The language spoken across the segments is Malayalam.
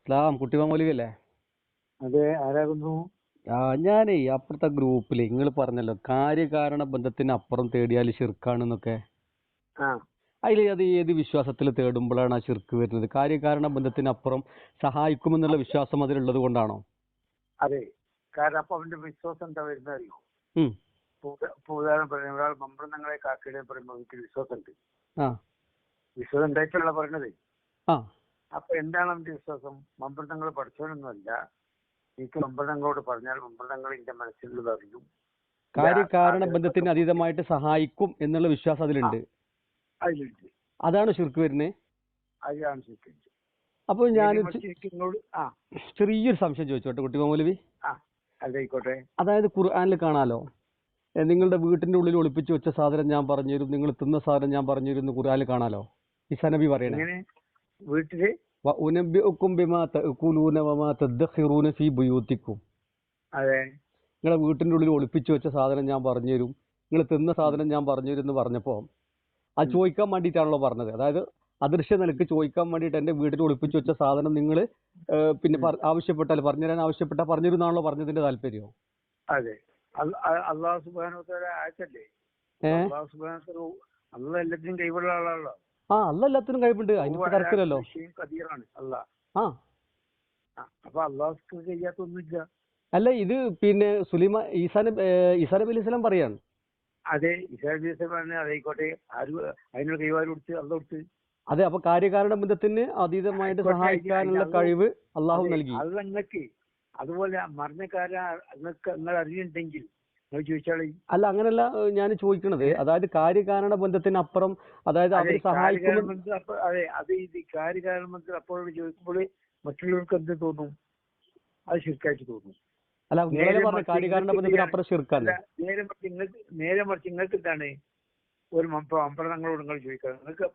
അസ്ലാം കുട്ടിമാ മൗലവിയല്ലേ? അതെ, ആരാകുന്നു? ഞാനേ അപ്പുറത്തെ ഗ്രൂപ്പിൽ നിങ്ങൾ പറഞ്ഞല്ലോ കാര്യകാരണ ബന്ധത്തിന് അപ്പുറം തേടിയാൽ ഷിർക്കാണെന്നൊക്കെ. ആ അതിൽ അത് ഏത് വിശ്വാസത്തിൽ തേടുമ്പോഴാണ് ആ ഷിർക്ക് വരുന്നത്? കാര്യകാരണ ബന്ധത്തിനപ്പുറം സഹായിക്കുമെന്നുള്ള വിശ്വാസം അതിലുള്ളത് കൊണ്ടാണോ? അതെ, കാരണം അപ്പൊ അവന്റെ വിശ്വാസം എന്താ വരുന്നത് അറിയോ? ഉം. ഇപ്പൊ ഉദാഹരണം പറയുന്നത്, ഒരാൾ മമ്പൃതങ്ങളെ കാക്കയുടെ പറയുമ്പോൾ എനിക്ക് വിശ്വാസം ഉണ്ട്. ആ വിശ്വാസം ഉണ്ടായിട്ടുള്ള പറയണത്. ആ അപ്പൊ എന്താണ് അവന്റെ വിശ്വാസം? മമ്പൃതങ്ങൾ പഠിച്ചവനൊന്നുമല്ല. എനിക്ക് മമ്പൃതങ്ങളോട് പറഞ്ഞാൽ മമ്പൃതങ്ങൾ എന്റെ മനസ്സിലുള്ളത് അറിയും. കാര്യകാരണ ബന്ധത്തിന് അതീതമായിട്ട് സഹായിക്കും എന്നുള്ള വിശ്വാസം അതിലുണ്ട്. അതിലുണ്ട്. അതാണ് ഷിർക്ക് വരുന്നത്. അതിലാണ് ശരിക്കും. അപ്പോൾ ഞാൻ ആ ചെറിയൊരു സംശയം ചോദിച്ചോട്ടെ കുട്ടിമാ മൗലവി? ആ അതായിക്കോട്ടെ. അതായത് ഖുർആനിൽ കാണാലോ, നിങ്ങളുടെ വീട്ടിന്റെ ഉള്ളിൽ ഒളിപ്പിച്ചു വെച്ച സാധനം ഞാൻ പറഞ്ഞു തരും, നിങ്ങൾ തിന്ന സാധനം ഞാൻ പറഞ്ഞു തരും എന്ന് ഖുർആനിൽ കാണാലോ. ഈസാ നബി പറയണേ, വീട്ടില് വഉനബ്ബിഉകും ബിമാ തഅകുലൂന വമാ തദ്ഖിറൂന ഫീ ബുയൂതിക്കും. അതെ, നിങ്ങളെ വീട്ടിന്റെ ഉള്ളിൽ ഒളിപ്പിച്ചു വെച്ച സാധനം ഞാൻ പറഞ്ഞു തരും, നിങ്ങൾ തിന്ന സാധനം ഞാൻ പറഞ്ഞു തരും എന്ന് പറഞ്ഞപ്പോൾ അത് ചോദിക്കാൻ വേണ്ടിയിട്ടാണല്ലോ പറഞ്ഞത്. അതായത് അദൃശ്യ നിലക്ക് ചോദിക്കാൻ വേണ്ടിയിട്ട് എന്റെ വീട്ടിൽ ഒളിപ്പിച്ചു വെച്ച സാധനം നിങ്ങൾ പിന്നെ ആവശ്യപ്പെട്ടാൽ പറഞ്ഞുതരാൻ ആവശ്യപ്പെട്ടാൽ പറഞ്ഞു തരുന്നാണല്ലോ പറഞ്ഞതിന്റെ താല്പര്യം. അതെ. അള്ളാഹു സുബ്ഹാനഹു വ തആല ആയത്തല്ലേ? അള്ളാഹു സുബ്ഹാനഹു വ തആല അള്ളാഹ് എല്ലാത്തിനും കൈവുള്ള ആളാണല്ലോ. അല്ല എല്ലാത്തിനും കഴിവുണ്ട്, അതിന് തരത്തിലല്ലോ. കദീറാണ് അള്ളാഹ്. ആ അപ്പൊ അള്ളാഹു ചെയ്യാത്തൊന്നുമില്ല. അല്ല, ഇത് പിന്നെ ഈസാ നബി അലൈഹി സ്വലാം പറയാണ്. അതെ, ഈസാ നബി പറഞ്ഞ അതായിക്കോട്ടെ. അതിനുള്ള കൈവാര് കൊടുത്ത് അള്ള കൊടുത്ത്. അതെ, അപ്പൊ കാര്യകാരണ ബന്ധത്തിന് അതീതമായിട്ട് സഹായിക്കാനുള്ള കഴിവ് അള്ളാഹു നൽകി. അത് നിങ്ങൾക്ക് അതുപോലെ മറിഞ്ഞ കാര്യം നിങ്ങൾ അറിയുന്നുണ്ടെങ്കിൽ നിങ്ങൾ ചോദിച്ചാളി. അല്ല, അങ്ങനല്ല ഞാൻ ചോദിക്കണത്. അതായത് കാര്യകാരണ ബന്ധത്തിനപ്പുറം, അതായത് അവർ സഹായിക്കും. അതെ, അത് ഇത് കാര്യകാരണ ബന്ധത്തിൽ അപ്പോഴോട് ചോദിക്കുമ്പോൾ മറ്റുള്ളവർക്ക് എന്ത് തോന്നും? അത് ശിർക്കായിട്ട് തോന്നും. അല്ല, കാര്യകാരണ ബന്ധത്തിനപ്പുറം ശിർക്കാണ്. നേരെ മറിച്ച് നിങ്ങൾക്ക് എന്താണ് ഒരു അമ്പലങ്ങളോട് നിങ്ങൾ ചോദിക്കുക, നിങ്ങൾക്ക്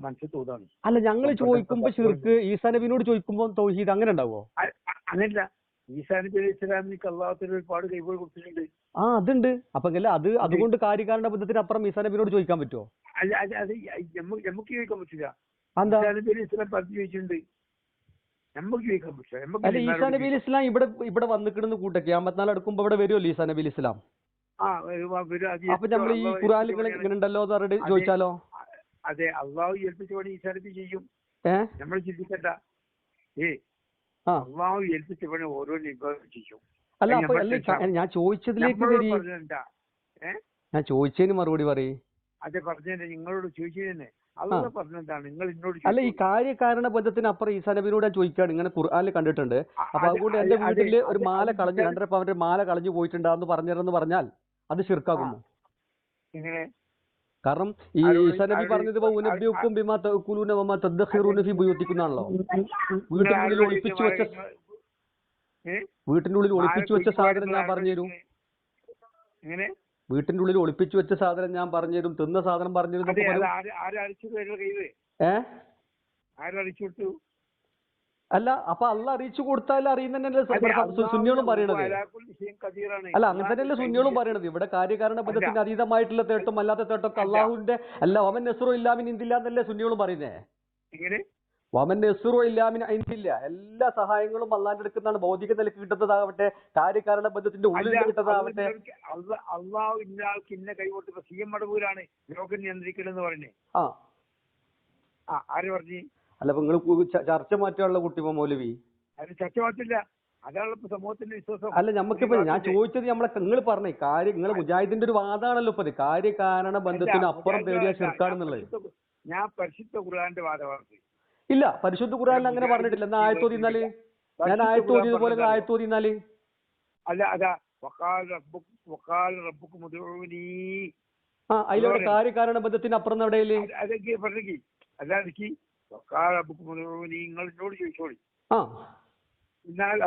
മനസ്സിൽ തോന്നാണ്. അല്ല, ഞങ്ങൾ ചോദിക്കുമ്പോ ഷിർക്ക്, ഈസാ നബിനോട് ചോദിക്കുമ്പോ തൗഹീദ്, അങ്ങനെ ഉണ്ടാവോ? അങ്ങനല്ല. ഈസാ നബി അലൈഹി സ്വലാമിന് അള്ളാഹുവിന് ഒരുപാട് കൈകൾ കൊടുത്തിട്ടുണ്ട്. അതുണ്ട്. അപ്പൊ അത് അതുകൊണ്ട് കാര്യകാരണ ബന്ധത്തിനപ്പുറം ഈസാ നബിനോട് ചോദിക്കാൻ പറ്റുമോ? അല്ല, അത് നമുക്ക് ചോദിക്കാൻ പറ്റില്ല. ഈസാ നബി അലൈഹി സ്വലാം പറഞ്ഞു ചോദിച്ചിട്ടുണ്ട്. നമുക്ക് ചോദിക്കാൻ പറ്റില്ല. അല്ല, ഈസാ നബി അലൈഹി സ്വലാം ഇവിടെ വന്നിക്കിടുന്ന കൂട്ട ഖിയാമത്ത് അടുക്കുമ്പോ ഇവിടെ വരുമല്ലോ ഈസാ നബി അലൈഹി സ്വലാം. അപ്പൊ നമ്മൾ ഈ ഖുർആനിൽ ഇങ്ങനെ ഉണ്ടല്ലോ എന്ന് പറഞ്ഞിട്ട് ചോദിച്ചാലോ? അതെ, അള്ളാഹു ഏൽപ്പിച്ച പണി ഈസാ നബി ചെയ്യും. നമ്മൾ ചിന്തിക്കണ്ട. അള്ളാഹു ഏൽപ്പിച്ച പണി ഓരോ ചെയ്യും. അല്ല, അപ്പൊ ഞാൻ ചോദിച്ചതിലേക്ക് വരി. ഞാൻ ചോദിച്ചതിന് മറുപടി പറയേ. അതെ, പറഞ്ഞേ. നിങ്ങളോട് ചോദിച്ചതന്നെ അള്ളാഹ് പറഞ്ഞെന്താണ് നിങ്ങൾ എന്നോട്? അല്ല, ഈ കാര്യകാരണ ബന്ധത്തിനപ്പുറം ഈസാ നബിനോട് ഞാൻ ചോദിക്കുകയാണ്. ഇങ്ങനെ ഖുർആനിൽ കണ്ടിട്ടുണ്ട്. അപ്പൊ അതുകൊണ്ട് എന്റെ വീട്ടില് ഒരു മാല കളഞ്ഞു, 2.5 പവന്റെ മാല കളഞ്ഞു പോയിട്ടുണ്ടാന്ന് പറഞ്ഞിരുന്നു പറഞ്ഞാൽ അത് ഷിർക്കാകുമോ? കാരണം ഈ ഈസാ നബി പറഞ്ഞത് ഉനബ്ബിഉകും ബിമാ തഅകുലൂന വമാ തദ്ഖിറൂന ഫീ ബുയൂതിക്കുന്നാണല്ലോ. വീട്ടിനുള്ളിൽ ഒളിപ്പിച്ചു വെച്ച സാധനം ഞാൻ പറഞ്ഞു തരും. വീട്ടിന്റെ ഉള്ളിൽ ഒളിപ്പിച്ചു വെച്ച സാധനം ഞാൻ പറഞ്ഞു തരും, തിന്ന സാധനം പറഞ്ഞു തരും. അല്ല, അപ്പൊ അള്ള അറിയിച്ചു കൊടുത്താൽ അറിയുന്നതന്നെ സുന്നികളും പറയണത്. അല്ല, അങ്ങനെ തന്നെയല്ലേ സുന്നികളും പറയണത്. ഇവിടെ കാര്യകാരണ ബന്ധത്തിന് അതീതമായിട്ടുള്ള തേട്ടും അല്ലാത്ത തേട്ടൊക്കെ അള്ളാഹുവിന്റെ അല്ല. വമൻ നെസ്റു ഇല്ലാമിൻ ഇന്ദില്ല എന്നല്ലേ സുന്നികളും പറയുന്നേ. വമൻ നെസ്റു ഇല്ലാമിൻ ഇന്ദില്ല, എല്ലാ സഹായങ്ങളും അള്ളാഹിന്റെ അടുക്കുന്നതാണ്. ഭൗതിക നിലക്ക് കിട്ടുന്നതാവട്ടെ, കാര്യകാരണ ബന്ധത്തിന്റെ ഉള്ളിൽ കിട്ടുന്നതാവട്ടെ. അള്ളാഹു ഇന്നയാൾക്ക് ഇന്ന കൈകൊട്ട് സിഎം മടവൂരാണ് ലോകം നിയന്ത്രിക്കണമെന്ന് പറഞ്ഞേ. ആര് പറഞ്ഞു? അല്ല, അപ്പൊ നിങ്ങൾ ചർച്ച മാറ്റാനുള്ള കുട്ടിമാ മൗലവി. അത് ചർച്ച മാറ്റില്ല. അതാണ് സമൂഹത്തിന്റെ വിശ്വാസം. അല്ല, നമുക്കിപ്പോ ഞാൻ ചോദിച്ചത് നിങ്ങൾ പറഞ്ഞ കാര്യം, നിങ്ങൾ മുജാഹിദിന്റെ ഒരു വാദമാണല്ലോ ഇപ്പൊ കാര്യകാരണ ബന്ധത്തിന് അപ്പുറം തേടിയ ഷിർക്കാണെന്നുള്ളത്. ഞാൻ പരിശുദ്ധ ഖുർആന്റെ വാദമാണ്. ഇല്ല, പരിശുദ്ധ ഖുർആനിൽ അങ്ങനെ പറഞ്ഞിട്ടില്ല. എന്നാ ആയത്തോതിന്നാല്, ഞാൻ ആയത്തോതിയതുപോലെ ആയത്തോതിന്നാല്. അല്ല, അതാ റബ്ബുക്കും അതിലവിടെ കാര്യകാരണ ബന്ധത്തിന് അപ്പുറം എവിടെയല്ലേ? അതൊക്കെ പറഞ്ഞി. അല്ലാതെ നിങ്ങൾ എന്നോട് ചോദിച്ചോളി.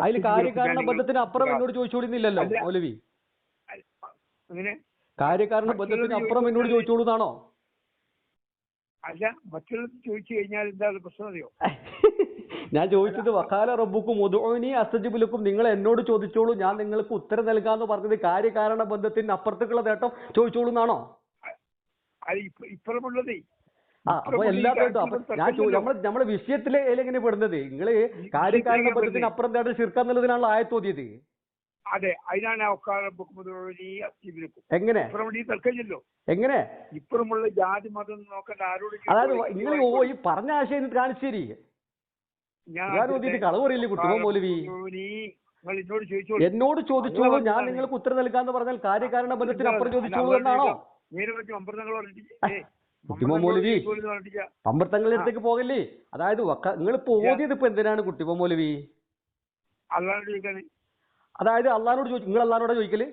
അതിൽ കാര്യകാരണ ബന്ധത്തിന് അപ്പുറം എന്നോട് ചോദിച്ചോളിന്നില്ലല്ലോ മൗലവി. അങ്ങനെ കാര്യകാരണ ബന്ധത്തിന് അപ്പുറം എന്നോട് ചോദിച്ചോളൂ എന്നാണോ? അല്ല, മറ്റുള്ള ചോദിച്ചു കഴിഞ്ഞാൽ എന്താണ് പ്രശ്നം അറിയോ? ഞാൻ ചോദിച്ചത് വഖാല റബ്ബുക്കും ഉദ്ഉനി അസ്തജിബ് ലക്കും, നിങ്ങൾ എന്നോട് ചോദിച്ചോളൂ, ഞാൻ നിങ്ങൾക്ക് ഉത്തരം നൽകാന്ന് പറഞ്ഞത് കാര്യകാരണ ബന്ധത്തിന് അപ്പുറത്തേക്കുള്ള നേട്ടം ചോദിച്ചോളൂ എന്നാണോ? ഇപ്പുറമുള്ളതേ അപ്പൊ എല്ലാത്തിനും അപ്പൊ നമ്മളെ വിഷയത്തിലെ എങ്ങനെ പെടുന്നത് നിങ്ങള് കാര്യകാരണ ബന്ധത്തിന് അപ്പുറം തേടൽ ശിർക്കാന്നുള്ളതിനാണല്ലോ ആയത്തോതിയത്. അതെ, അതിനാണ് എങ്ങനെ തർക്കമില്ലല്ലോ. എങ്ങനെ ഇപ്പുറമുള്ള ജാതി മതം നോക്കേണ്ട ആരോട്? അതായത് നിങ്ങൾ ഈ പറഞ്ഞ ആശയം കാണിച്ചു തരി. ഞാൻ കളവ് പറയില്ലേ കുട്ടിമോ മൗലവി? എന്നോട് ചോദിച്ചോളൂ, ഞാൻ നിങ്ങൾക്ക് ഉത്തരം നൽകാന്ന് പറഞ്ഞാൽ കാര്യകാരണ ബന്ധത്തിന് അപ്പുറം ചോദിച്ചോളൂ എന്നാണോ? കുട്ടിമോ മൗലവി അമൃതങ്ങളുടെ അടുത്തേക്ക് പോകല്ലേ? അതായത് നിങ്ങൾ ഇപ്പൊ ഓതിയത് ഇപ്പൊ എന്തിനാണ് കുട്ടിമോ മൗലവി? അതായത് അള്ളഹാനോട് ചോദിച്ചു. നിങ്ങൾ അള്ളഹാനോട് ചോദിക്കല്?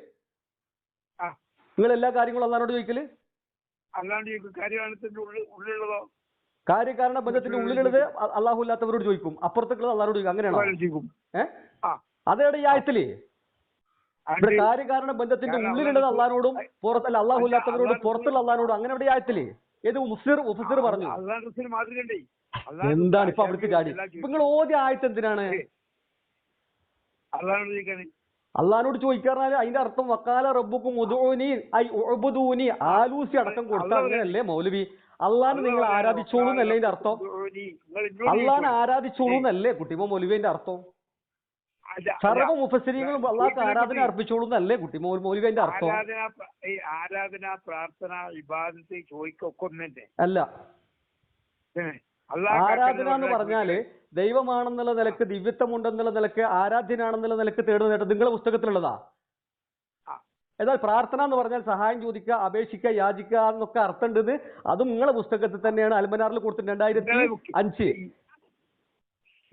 നിങ്ങൾ എല്ലാ കാര്യങ്ങളും അള്ളഹാനോട് ചോദിക്കല്? കാര്യകാരണ ബന്ധത്തിന്റെ ഉള്ളിലുള്ളത് അള്ളാഹു ഇല്ലാത്തവരോട് ചോദിക്കും, അപ്പുറത്തേക്കുള്ളത് അള്ളഹാനോട് ചോദിക്കും, അങ്ങനെയാണോ? അതേടെ ഈ ആയത്തില് ഇവിടെ കാര്യകാരണ ബന്ധത്തിന്റെ ഉള്ളിലുള്ളത് അള്ളഹാനോടും പുറത്തല്ല അള്ളാഹു ഇല്ലാത്തവരോടും പുറത്തുള്ള അള്ളഹാനോടും, അങ്ങനെ ഇവിടെ ആയത്തില് ഏത് മുഫ്സിർ പറഞ്ഞു. എന്താണ് ഇപ്പൊ അവിടേക്ക് ചാടി? ഇപ്പൊ നിങ്ങൾ ഓദ്യ ആയത്ത് എന്തിനാണ്? അള്ളഹാനോട് ചോദിക്കാറിഞ്ഞാൽ അതിന്റെ അർത്ഥം വക്കാല റബ്ബുക്കും ഉദ്ഊനി ആലൂസി അടക്കം കൊടുത്താൽ അങ്ങനെയല്ലേ മൗലവി? അള്ളഹാനെ നിങ്ങൾ ആരാധിച്ചോളൂ എന്നല്ലേ അതിന്റെ അർത്ഥം? അള്ളഹാനെ ആരാധിച്ചോളൂ എന്നല്ലേ കുട്ടിമോ മൗലവിന്റെ അർത്ഥം? സർവ്വ മുഫസ്സിരീങ്ങളും അള്ളാഹ്ക്ക് ആരാധന അർപ്പിച്ചോളൂ എന്നല്ലേ കുട്ടിമോ മൗലവിന്റെ അർത്ഥം? ആരാധന, പ്രാർത്ഥന, ഇബാദത്ത് ചോദിക്കൊക്കെ അല്ല. ആരാധന എന്ന് പറഞ്ഞാല് ദൈവമാണെന്നുള്ള നിലക്ക്, ദിവ്യത്വം ഉണ്ടെന്നുള്ള നിലക്ക്, ആരാധ്യനാണെന്നുള്ള നിലക്ക് തേടുന്ന നേട്ടം നിങ്ങളുടെ പുസ്തകത്തിലുള്ളതാ. എന്നാൽ പ്രാർത്ഥന എന്ന് പറഞ്ഞാൽ സഹായം ചോദിക്കുക, അപേക്ഷിക്കുക, യാചിക്കുക എന്നൊക്കെ അർത്ഥം ഉണ്ടെന്ന് അതും നിങ്ങളുടെ പുസ്തകത്തിൽ തന്നെയാണ് അൽമനാറിൽ കൊടുത്തിട്ട് 2005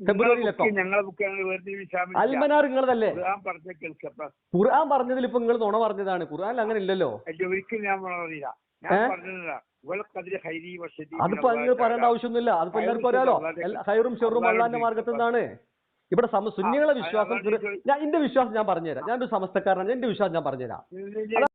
ഫെബ്രുവരിയിലെത്തോ. അൽമനാർ നിങ്ങളതല്ലേ? ഖുർആൻ പറഞ്ഞതിൽ ഇപ്പൊ നിങ്ങൾ നുണ പറഞ്ഞതാണ്. ഖുർആനിൽ അങ്ങനെ ഇല്ലല്ലോ. അതിപ്പോ നിങ്ങൾ പറയേണ്ട ആവശ്യമൊന്നുമില്ല. അതിപ്പോ എല്ലാവർക്കും അറിയാലോ. ഹൈറും ഷെറും അള്ളാന്റെ മാർഗത്തിൽ നിന്നാണ്. ഇവിടെ സുന്നികളെ വിശ്വാസം, എന്റെ വിശ്വാസം ഞാൻ പറഞ്ഞുതരാം. ഞാനൊരു സമസ്തക്കാരനാണ്, എന്റെ വിശ്വാസം ഞാൻ പറഞ്ഞുതരാം.